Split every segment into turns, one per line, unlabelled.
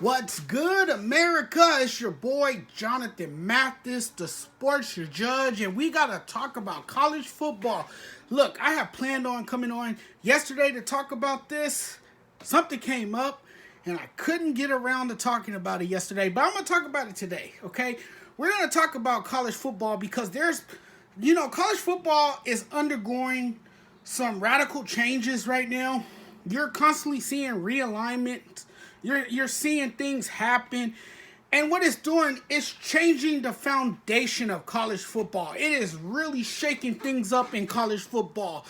What's good, America? It's your boy Jonathan Mathis, the sports judge, and we gotta talk about college football. Look, I have planned on coming on yesterday to talk about this. Something came up, and I couldn't get around to talking about it yesterday, but I'm gonna talk about it today, okay? We're gonna talk about college football because college football is undergoing some radical changes right now. You're constantly seeing realignment. You're seeing things happen. And what it's doing is changing the foundation of college football. It is really shaking things up in college football.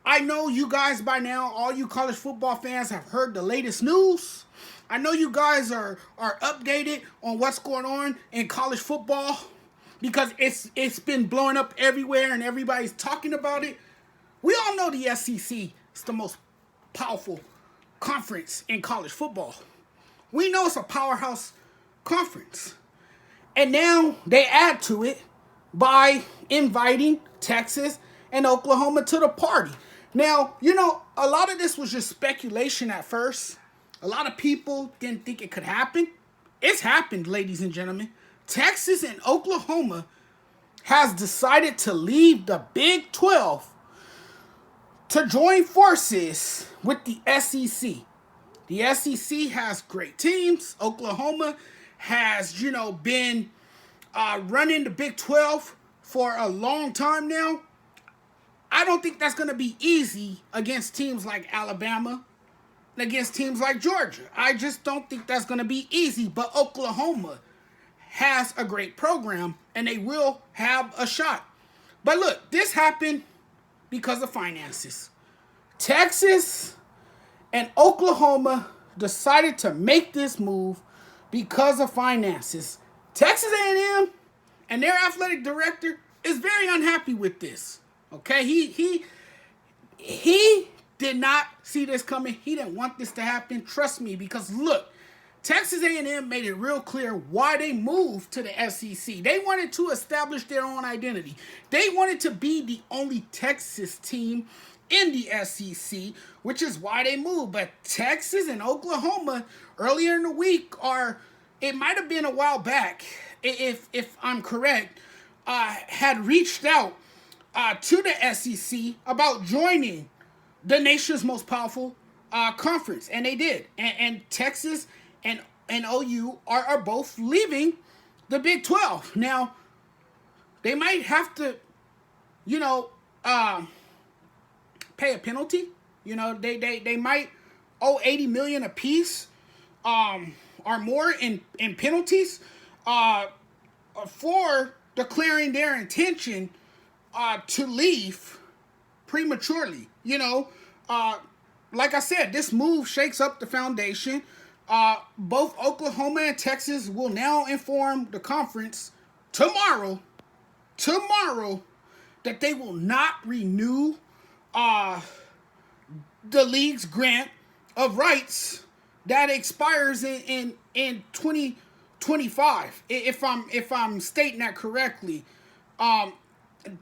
I know you guys by now, all you college football fans, have heard the latest news. I know you guys are updated on what's going on in college football because it's been blowing up everywhere and everybody's talking about it. We all know the SEC is the most powerful conference in college football. We know it's a powerhouse conference. And now they add to it by inviting Texas and Oklahoma to the party. Now, a lot of this was just speculation at first. A lot of people didn't think it could happen. It's happened, ladies and gentlemen. Texas and Oklahoma has decided to leave the Big 12 to join forces with the SEC. The SEC has great teams. Oklahoma has, been running the Big 12 for a long time now. I don't think that's going to be easy against teams like Alabama and against teams like Georgia. I just don't think that's going to be easy. But Oklahoma has a great program, and they will have a shot. But look, this happened because of finances. Texas and Oklahoma decided to make this move because of finances. Texas A&M and their athletic director is very unhappy with this. Okay, he did not see this coming. He didn't want this to happen. Trust me, because look, Texas A&M made it real clear why they moved to the SEC. They wanted to establish their own identity. They wanted to be the only Texas team in the SEC, which is why they moved. But Texas and Oklahoma earlier in the week, it might have been a while back, if I'm correct, had reached out to the SEC about joining the nation's most powerful conference, and they did. And Texas and OU are both leaving the Big 12. Now, they might have to, pay a penalty. They might owe $80 million apiece, or more in penalties, for declaring their intention to leave prematurely. Like I said, this move shakes up the foundation. Both Oklahoma and Texas will now inform the conference tomorrow that they will not renew the league's grant of rights that expires in 2025. If I'm stating that correctly,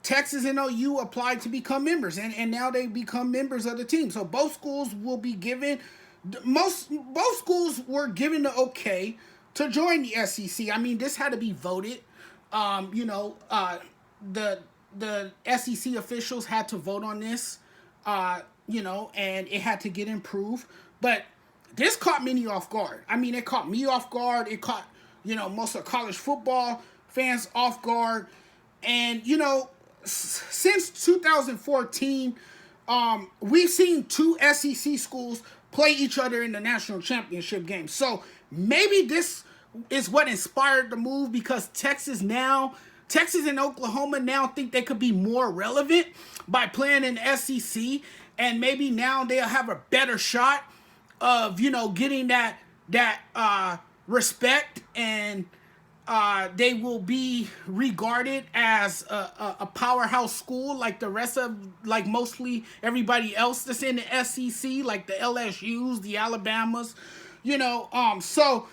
Texas and OU applied to become members, and now they become members of the team. So both schools will be given both schools were given the okay to join the SEC. I mean, this had to be voted. The SEC officials had to vote on this, and it had to get improved. But this caught many off guard. I mean, it caught me off guard. It caught, most of college football fans off guard. And, since 2014, we've seen two SEC schools play each other in the national championship game. So maybe this is what inspired the move, because Texas and Oklahoma now think they could be more relevant by playing in the SEC, and maybe now they'll have a better shot of, getting that respect, and they will be regarded as a powerhouse school like the rest of, like, mostly everybody else that's in the SEC, like the LSUs, the Alabamas, so,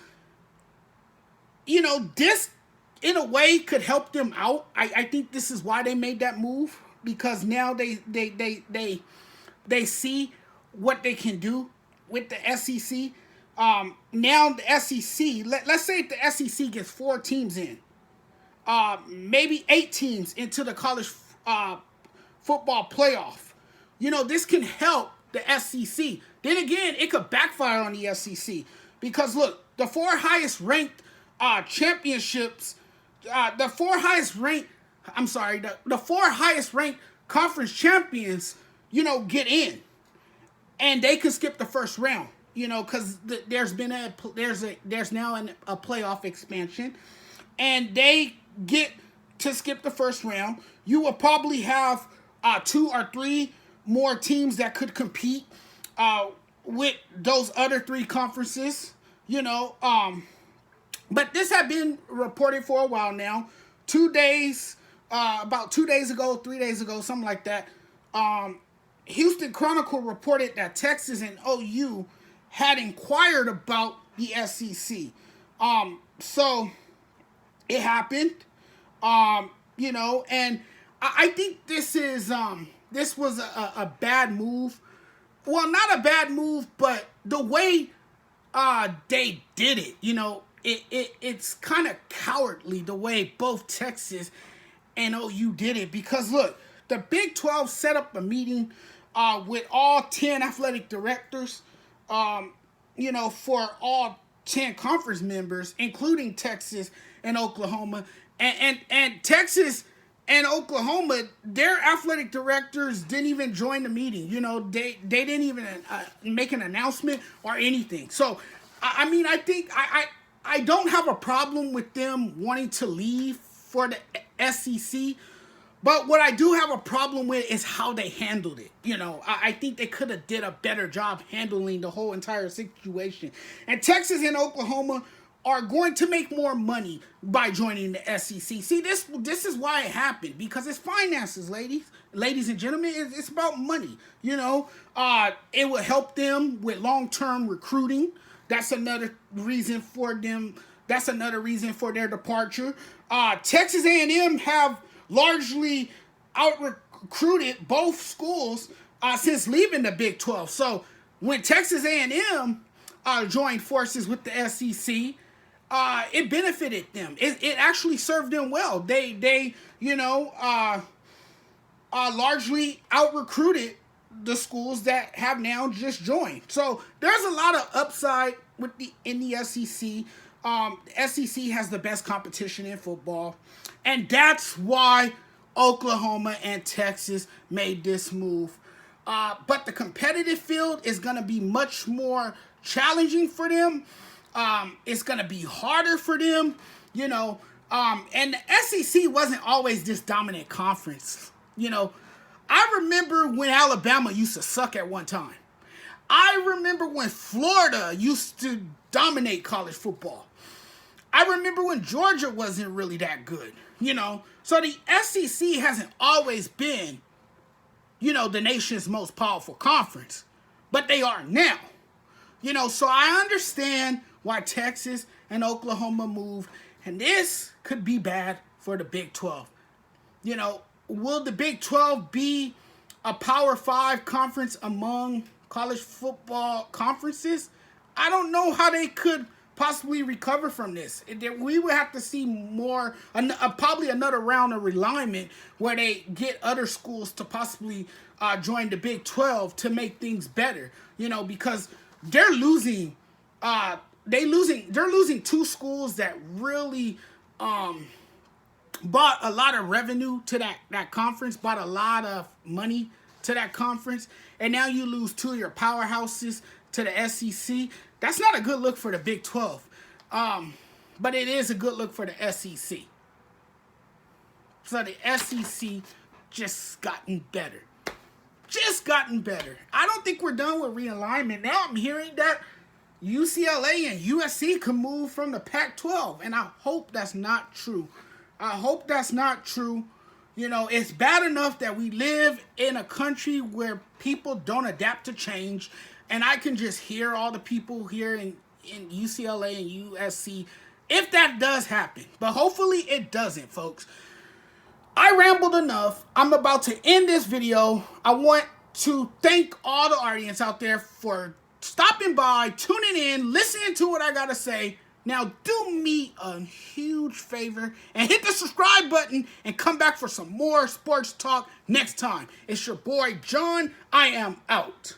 this in a way could help them out. I think this is why they made that move, because now they see what they can do with the SEC. Now the SEC, let's say if the SEC gets 4 teams in, maybe 8 teams into the college football playoff. This can help the SEC. Then again, it could backfire on the SEC because look, the four highest ranked championships, the four highest ranked conference champions, get in, and they could skip the first round. Because there's now a playoff expansion, and they get to skip the first round. You will probably have 2 or 3 more teams that could compete with those other 3 conferences. But this had been reported for a while now. About 2 days ago, 3 days ago, something like that. Houston Chronicle reported that Texas and OU had inquired about the SEC. So it happened. And I think this was a bad move. Well, not a bad move, but the way they did it, it's kind of cowardly the way both Texas and OU did it. Because look, the Big 12 set up a meeting with all 10 athletic directors, for all 10 conference members, including Texas and Oklahoma. And Texas and Oklahoma, their athletic directors didn't even join the meeting. They didn't even make an announcement or anything. So, I think I don't have a problem with them wanting to leave for the SEC. But what I do have a problem with is how they handled it. I think they could have did a better job handling the whole entire situation. And Texas and Oklahoma are going to make more money by joining the SEC. See, this is why it happened, because it's finances, ladies and gentlemen. It's about money. It will help them with long-term recruiting. That's another reason for them. That's another reason for their departure. Texas A&M have largely out-recruited both schools since leaving the Big 12. So when Texas A&M joined forces with the SEC, it benefited them. It actually served them well. They largely out-recruited the schools that have now just joined. So there's a lot of upside in the SEC. The SEC has the best competition in football, and that's why Oklahoma and Texas made this move. But the competitive field is going to be much more challenging for them. It's going to be harder for them, and the SEC wasn't always this dominant conference. I remember when Alabama used to suck at one time. I remember when Florida used to dominate college football. I remember when Georgia wasn't really that good, So the SEC hasn't always been, the nation's most powerful conference. But they are now. So I understand why Texas and Oklahoma moved. And this could be bad for the Big 12. Will the Big 12 be a Power 5 conference among college football conferences? I don't know how they could possibly recover from this. We would have to see more, probably another round of realignment where they get other schools to possibly join the Big 12 to make things better. Because they're losing. They're losing 2 schools that really brought a lot of revenue to that conference, brought a lot of money to that conference, and now you lose 2 of your powerhouses to the SEC. That's not a good look for the Big 12, but it is a good look for the SEC. So the SEC just gotten better. I don't think we're done with realignment. Now I'm hearing that UCLA and USC can move from the Pac-12, and I hope that's not true. It's bad enough that we live in a country where people don't adapt to change, and I can just hear all the people here in UCLA and USC if that does happen. But hopefully it doesn't, folks. I rambled enough. I'm about to end this video. I want to thank all the audience out there for stopping by, tuning in, listening to what I got to say. Now, do me a huge favor and hit the subscribe button and come back for some more sports talk next time. It's your boy, John. I am out.